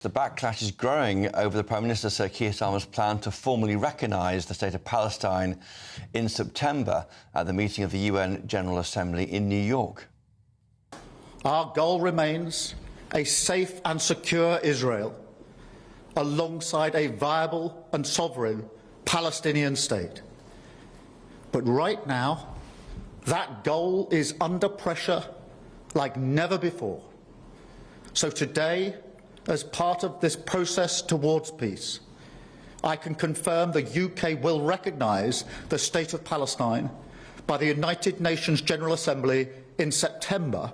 The backlash is growing over the Prime Minister Sir Keir Starmer's plan to formally recognise the State of Palestine in September at the meeting of the UN General Assembly in New York. Our goal remains a safe and secure Israel alongside a viable and sovereign Palestinian state. But right now, that goal is under pressure like never before. So today, as part of this process towards peace, I can confirm the UK will recognise the State of Palestine by the United Nations General Assembly in September.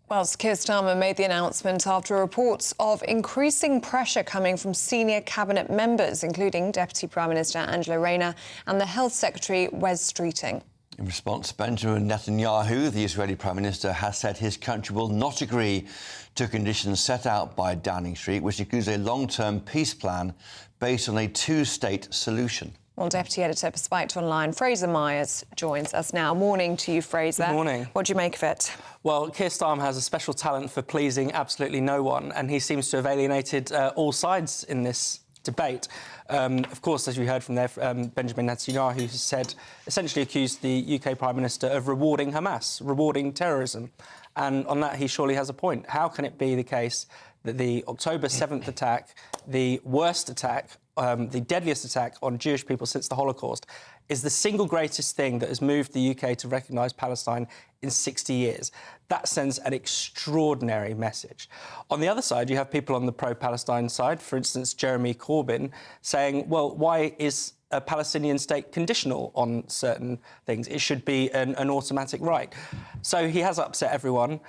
Well, Keir Starmer made the announcement after reports of increasing pressure coming from senior cabinet members, including Deputy Prime Minister Angela Rayner and the Health Secretary Wes Streeting. In response, Benjamin Netanyahu, the Israeli Prime Minister, has said his country will not agree to conditions set out by Downing Street, which includes a long-term peace plan based on a two-state solution. Well, Deputy Editor for Spiked Online, Fraser Myers, joins us now. Morning to you, Fraser. Good morning. What do you make of it? Well, Keir Starmer has a special talent for pleasing absolutely no one, and he seems to have alienated all sides in this debate. Of course, as you heard from there, Benjamin Netanyahu has said, essentially accused the UK Prime Minister of rewarding Hamas, rewarding terrorism. And on that, he surely has a point. How can it be the case that the October 7th attack, the worst attack, the deadliest attack on Jewish people since the Holocaust, is the single greatest thing that has moved the UK to recognise Palestine in 60 years? That sends an extraordinary message. On the other side, you have people on the pro-Palestine side, for instance, Jeremy Corbyn, saying, well, why is a Palestinian state conditional on certain things? It should be an automatic right. So he has upset everyone.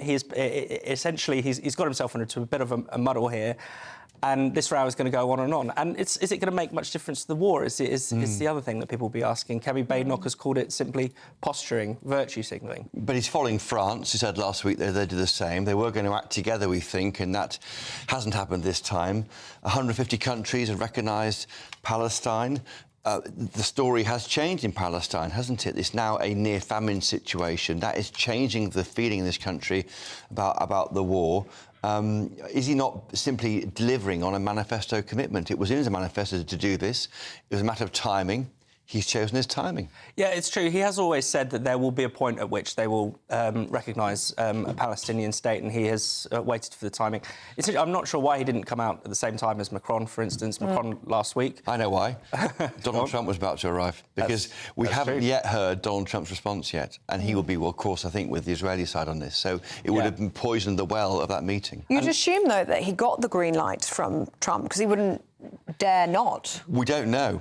He's got himself into a bit of a muddle here. And this row is going to go on. And is it going to make much difference to the war? Is the other thing that people will be asking. Kemi Badenoch has called it simply posturing, virtue signalling. But he's following France. He said last week they did the same. They were going to act together, we think, and that hasn't happened this time. 150 countries have recognised Palestine. The story has changed in Palestine, hasn't it? It's now a near-famine situation. That is changing the feeling in this country about the war. Is he not simply delivering on a manifesto commitment? It was in his manifesto to do this. It was a matter of timing. He's chosen his timing. Yeah, it's true. He has always said that there will be a point at which they will recognise a Palestinian state, and he has waited for the timing. I'm not sure why he didn't come out at the same time as Macron, for instance. Macron last week. I know why. Donald Trump was about to arrive, because we haven't yet heard Donald Trump's response yet, and he will be, well, of course, I think, with the Israeli side on this. So it would have been poisoned the well of that meeting. You'd assume, though, that he got the green light from Trump, because he wouldn't dare not. We don't know.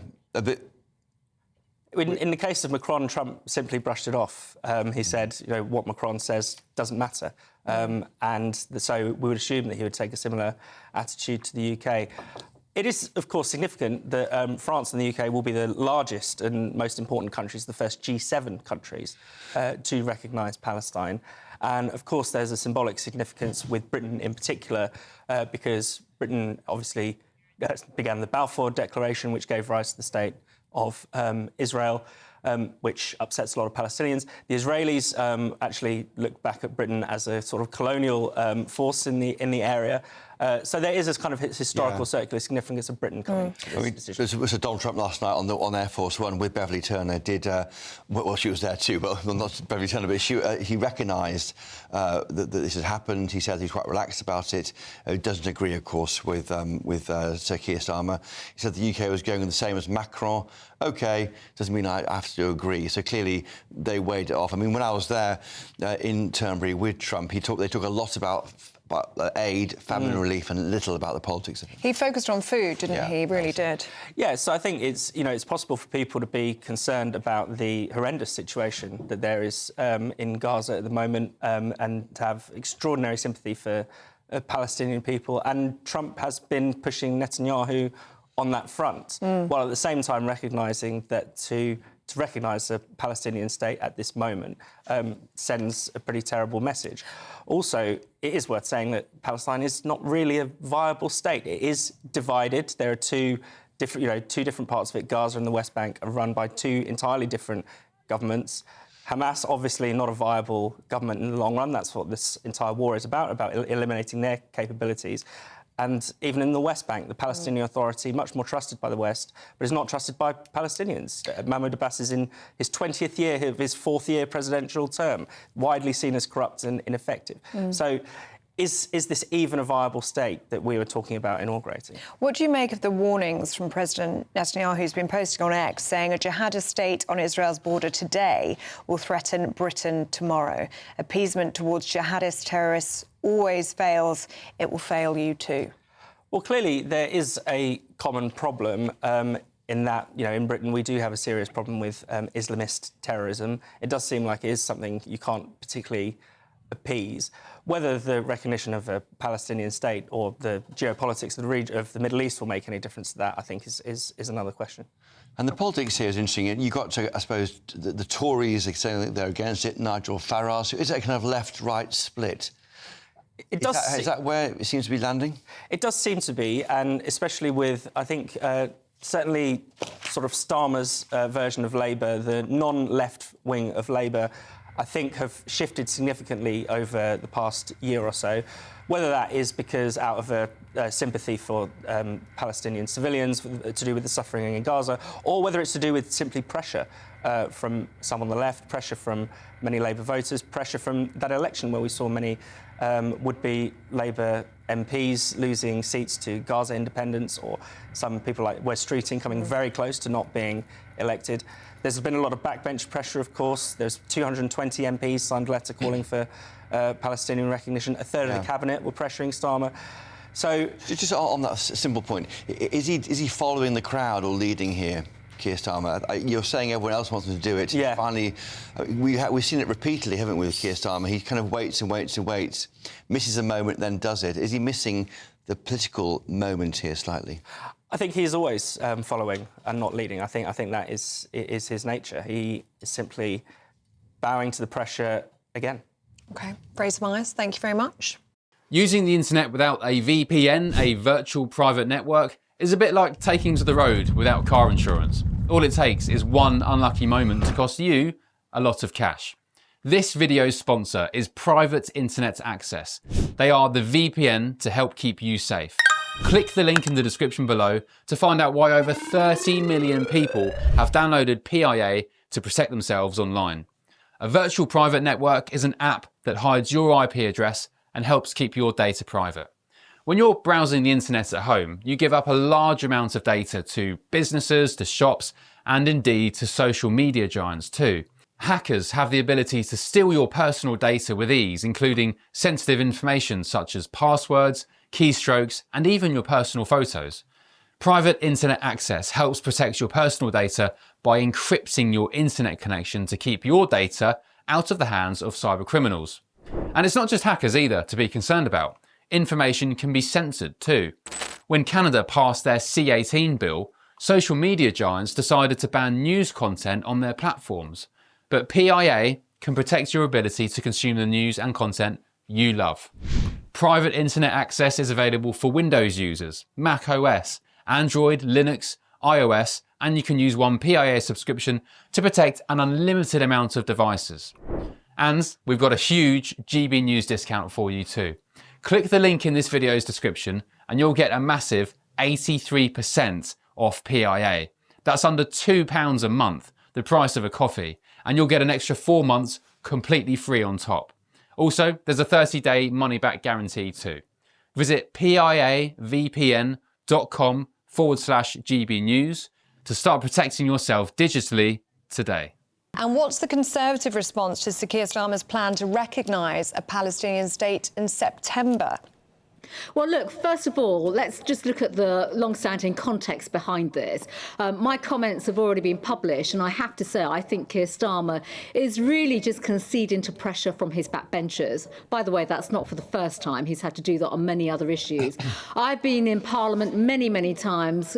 In the case of Macron, Trump simply brushed it off. He said, what Macron says doesn't matter. So we would assume that he would take a similar attitude to the UK. It is, of course, significant that France and the UK will be the largest and most important countries, the first G7 countries, to recognise Palestine. And, of course, there's a symbolic significance with Britain in particular, because Britain obviously began the Balfour Declaration, which gave rise to the state of Israel, which upsets a lot of Palestinians. The Israelis actually look back at Britain as a sort of colonial force in the area. So there is this kind of historical circular significance of Britain coming to this decision. So Donald Trump last night on Air Force One with Beverly Turner did... well, she was there too, but well, not Beverly Turner, but he recognised that this had happened. He said he's quite relaxed about it. He doesn't agree, of course, with Sir Keir Starmer. He said the UK was going the same as Macron. OK, doesn't mean I have to agree. So clearly they weighed it off. I mean, when I was there in Turnberry with Trump, they talk a lot about aid, famine relief, and little about the politics of it. He focused on food, didn't he? He really did. Yeah, so I think it's possible for people to be concerned about the horrendous situation that there is in Gaza at the moment, and to have extraordinary sympathy for Palestinian people. And Trump has been pushing Netanyahu on that front, while at the same time recognising that to recognise a Palestinian state at this moment sends a pretty terrible message. Also, it is worth saying that Palestine is not really a viable state. It is divided. There are two different parts of it. Gaza and the West Bank are run by two entirely different governments. Hamas, obviously not a viable government in the long run. That's what this entire war is about eliminating their capabilities. And even in the West Bank, the Palestinian Authority, much more trusted by the West, but is not trusted by Palestinians. Mahmoud Abbas is in his 20th year of his 4th-year presidential term, widely seen as corrupt and ineffective. So is this even a viable state that we were talking about inaugurating? What do you make of the warnings from President Netanyahu, who's been posting on X, saying a jihadist state on Israel's border today will threaten Britain tomorrow? Appeasement towards jihadist terrorists always fails. It will fail you too. Well, clearly there is a common problem in that, in Britain we do have a serious problem with Islamist terrorism. It does seem like it is something you can't particularly appease. Whether the recognition of a Palestinian state or the geopolitics of the region of the Middle East will make any difference to that, I think, is another question. And the politics here is interesting. You got to, I suppose, the Tories are saying that they're against it. Nigel Farage. Is that a kind of left-right split? Is that where it seems to be landing? It does seem to be, and especially with, I think, certainly sort of Starmer's version of Labour, the non-left wing of Labour, I think have shifted significantly over the past year or so. Whether that is because out of a sympathy for Palestinian civilians to do with the suffering in Gaza, or whether it's to do with simply pressure from some on the left, pressure from many Labour voters, pressure from that election where we saw many would-be Labour MPs losing seats to Gaza independence, or some people like Wes Streeting coming very close to not being elected. There's been a lot of backbench pressure, of course. There's 220 MPs signed a letter calling for Palestinian recognition. A third of the cabinet were pressuring Starmer. So, just on that simple point, is he following the crowd or leading here, Keir Starmer? You're saying everyone else wants him to do it. Yeah. Finally, we've seen it repeatedly, haven't we, with Keir Starmer? He kind of waits and waits and waits, misses a moment, then does it. Is he missing the political moment here slightly? I think he's always following and not leading. I think that is his nature. He is simply bowing to the pressure again. OK. Fraser Myers, thank you very much. Using the internet without a VPN, a virtual private network, is a bit like taking to the road without car insurance. All it takes is one unlucky moment to cost you a lot of cash. This video's sponsor is Private Internet Access. They are the VPN to help keep you safe. Click the link in the description below to find out why over 30 million people have downloaded PIA to protect themselves online. A virtual private network is an app that hides your IP address and helps keep your data private. When you're browsing the internet at home, you give up a large amount of data to businesses, to shops, and indeed to social media giants too. Hackers have the ability to steal your personal data with ease, including sensitive information such as passwords, keystrokes, and even your personal photos. Private Internet Access helps protect your personal data by encrypting your internet connection to keep your data out of the hands of cyber criminals. And it's not just hackers either to be concerned about. Information can be censored too. When Canada passed their C-18 bill, social media giants decided to ban news content on their platforms. But PIA can protect your ability to consume the news and content you love. Private Internet Access is available for Windows users, Mac OS, Android, Linux, iOS, and you can use one PIA subscription to protect an unlimited amount of devices. And we've got a huge GB News discount for you too. Click the link in this video's description and you'll get a massive 83% off PIA. That's under £2 a month, the price of a coffee, and you'll get an extra 4 months completely free on top. Also, there's a 30-day money-back guarantee too. Visit piavpn.com/GB News to start protecting yourself digitally today. And what's the Conservative response to Sir Keir Starmer's plan to recognise a Palestinian state in September? Well, look, first of all, let's just look at the long-standing context behind this. My comments have already been published, and I have to say I think Keir Starmer is really just conceding to pressure from his backbenchers. By the way, that's not for the first time. He's had to do that on many other issues. I've been in Parliament many, many times,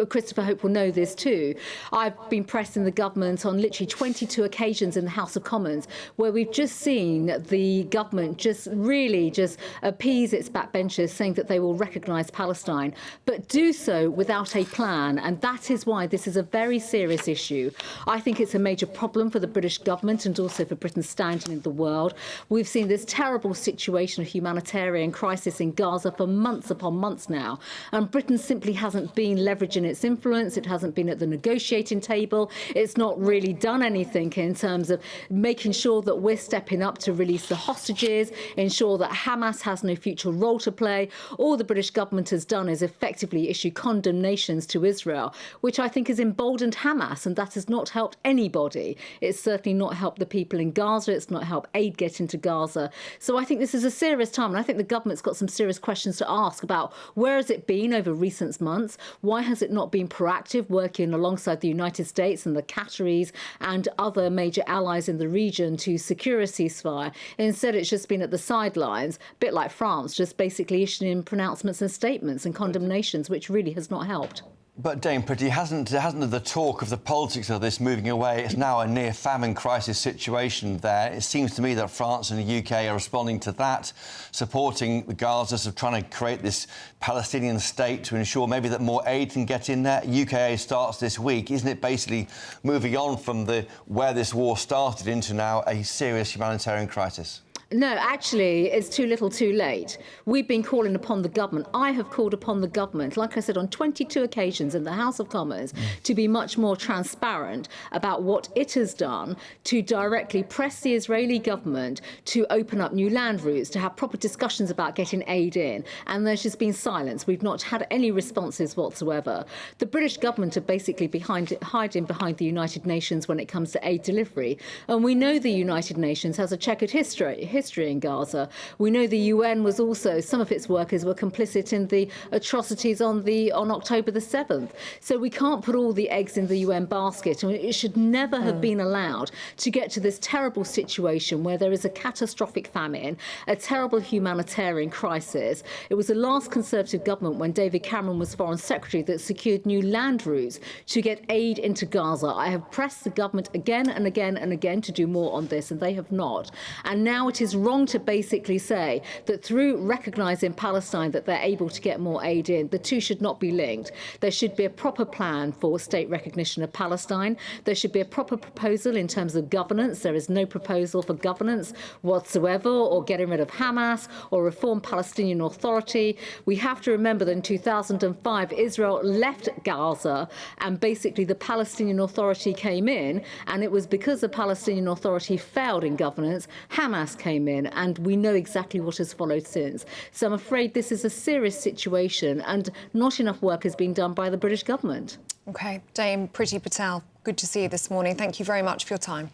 Christopher Hope will know this too. I've been pressing the government on literally 22 occasions in the House of Commons where we've just seen the government just appease its backbenchers, saying that they will recognise Palestine, but do so without a plan. And that is why this is a very serious issue. I think it's a major problem for the British government and also for Britain's standing in the world. We've seen this terrible situation of humanitarian crisis in Gaza for months upon months now, and Britain simply hasn't been leveraging its influence. It hasn't been at the negotiating table. It's not really done anything in terms of making sure that we're stepping up to release the hostages, ensure that Hamas has no future role to play. All the British government has done is effectively issue condemnations to Israel, which I think has emboldened Hamas, and that has not helped anybody. It's certainly not helped the people in Gaza. It's not helped aid get into Gaza. So I think this is a serious time, and I think the government's got some serious questions to ask about where has it been over recent months? Why has it not been proactive, working alongside the United States and the Qataris and other major allies in the region to secure a ceasefire? Instead, it's just been at the sidelines, a bit like France, just basically issuing pronouncements and statements and condemnations, which really has not helped. But Dame Priti, hasn't the talk of the politics of this moving away? It's now a near famine crisis situation there. It seems to me that France and the UK are responding to that, supporting the Gaza, of trying to create this Palestinian state to ensure maybe that more aid can get in there. UKA starts this week. Isn't it basically moving on from where this war started into now a serious humanitarian crisis? No, actually, it's too little too late. We've been calling upon the government. I have called upon the government, like I said, on 22 occasions in the House of Commons, to be much more transparent about what it has done to directly press the Israeli government to open up new land routes, to have proper discussions about getting aid in. And there's just been silence. We've not had any responses whatsoever. The British government are basically hiding behind the United Nations when it comes to aid delivery. And we know the United Nations has a checkered history in Gaza. We know the UN was also, some of its workers were complicit in the atrocities on October the 7th. So we can't put all the eggs in the UN basket, and it should never have been allowed to get to this terrible situation where there is a catastrophic famine, a terrible humanitarian crisis. It was the last Conservative government, when David Cameron was Foreign Secretary, that secured new land routes to get aid into Gaza. I have pressed the government again and again and again to do more on this, and they have not. And now it is wrong to basically say that through recognising Palestine that they're able to get more aid in. The two should not be linked. There should be a proper plan for state recognition of Palestine. There should be a proper proposal in terms of governance. There is no proposal for governance whatsoever, or getting rid of Hamas or reform Palestinian Authority. We have to remember that in 2005 Israel left Gaza and basically the Palestinian Authority came in, and it was because the Palestinian Authority failed in governance, Hamas came in, and we know exactly what has followed since. So I'm afraid this is a serious situation, and not enough work has been done by the British government. OK, Dame Priti Patel, good to see you this morning. Thank you very much for your time.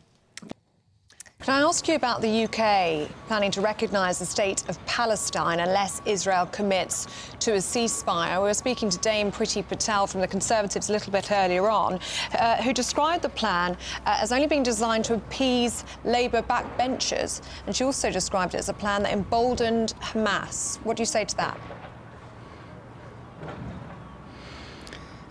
Can I ask you about the UK planning to recognise the State of Palestine unless Israel commits to a ceasefire? We were speaking to Dame Priti Patel from the Conservatives a little bit earlier on, who described the plan as only being designed to appease Labour backbenchers. And she also described it as a plan that emboldened Hamas. What do you say to that?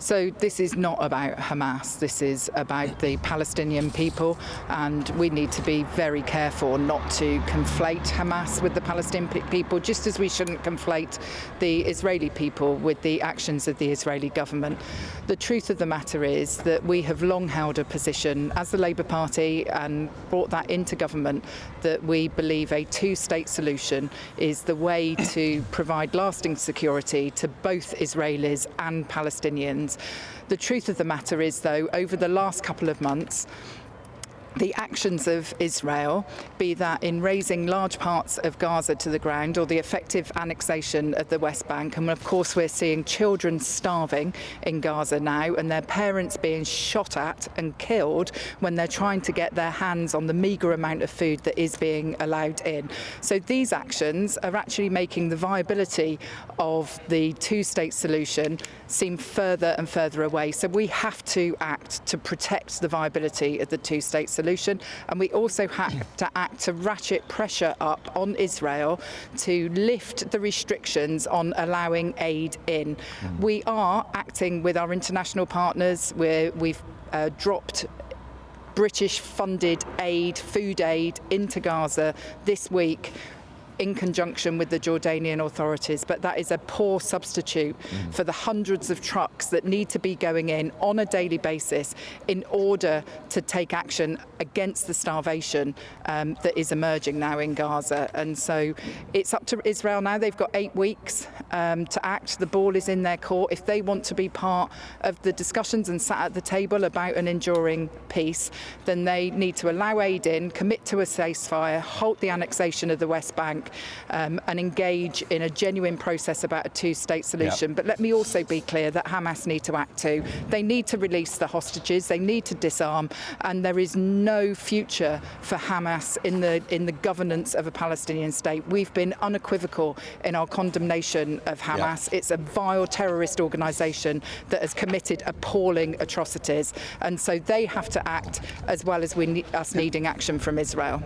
So this is not about Hamas, this is about the Palestinian people, and we need to be very careful not to conflate Hamas with the Palestinian people, just as we shouldn't conflate the Israeli people with the actions of the Israeli government. The truth of the matter is that we have long held a position as the Labour Party, and brought that into government, that we believe a two-state solution is the way to provide lasting security to both Israelis and Palestinians. The truth of the matter is, though, over the last couple of months, the actions of Israel, be that in razing large parts of Gaza to the ground or the effective annexation of the West Bank, and of course we're seeing children starving in Gaza now and their parents being shot at and killed when they're trying to get their hands on the meagre amount of food that is being allowed in. So these actions are actually making the viability of the two-state solution seem further and further away. So we have to act to protect the viability of the two-state solution. solution. And we also have to act to ratchet pressure up on Israel to lift the restrictions on allowing aid in. We are acting with our international partners. We've dropped British-funded aid, food aid, into Gaza this week in conjunction with the Jordanian authorities, but that is a poor substitute for the hundreds of trucks that need to be going in on a daily basis in order to take action against the starvation that is emerging now in Gaza. And so it's up to Israel now. They've got 8 weeks to act. The ball is in their court. If they want to be part of the discussions and sat at the table about an enduring peace, then they need to allow aid in, commit to a ceasefire, halt the annexation of the West Bank, and engage in a genuine process about a two-state solution. But let me also be clear that Hamas need to act too. They need to release the hostages, they need to disarm, and there is no future for Hamas in the governance of a Palestinian state. We've been unequivocal in our condemnation of Hamas. It's a vile terrorist organisation that has committed appalling atrocities, and so they have to act as well as us needing action from Israel.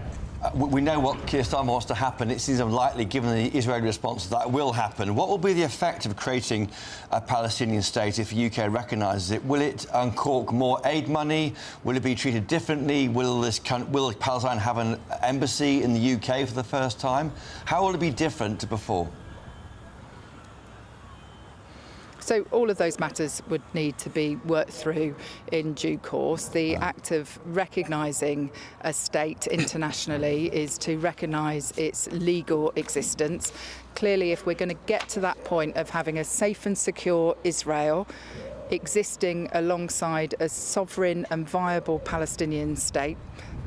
We know what Keir Starmer wants to happen. It seems unlikely, given the Israeli response, that will happen. What will be the effect of creating a Palestinian state if the UK recognises it? Will it uncork more aid money? Will it be treated differently? Will Palestine have an embassy in the UK for the first time? How will it be different to before? So all of those matters would need to be worked through in due course. The act of recognising a state internationally is to recognise its legal existence. Clearly, if we're going to get to that point of having a safe and secure Israel existing alongside a sovereign and viable Palestinian state,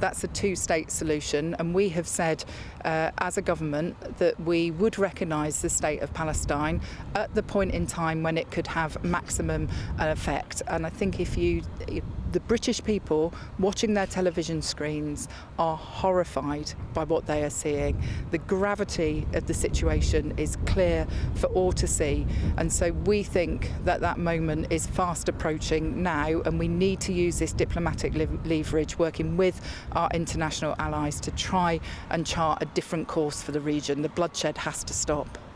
that's a two-state solution, and we have said as a government that we would recognise the state of Palestine at the point in time when it could have maximum effect. And I think if the British people watching their television screens are horrified by what they are seeing. The gravity of the situation is clear for all to see, and so we think that that moment is fast approaching now, and we need to use this diplomatic leverage, working with our international allies to try and chart a different course for the region. The bloodshed has to stop.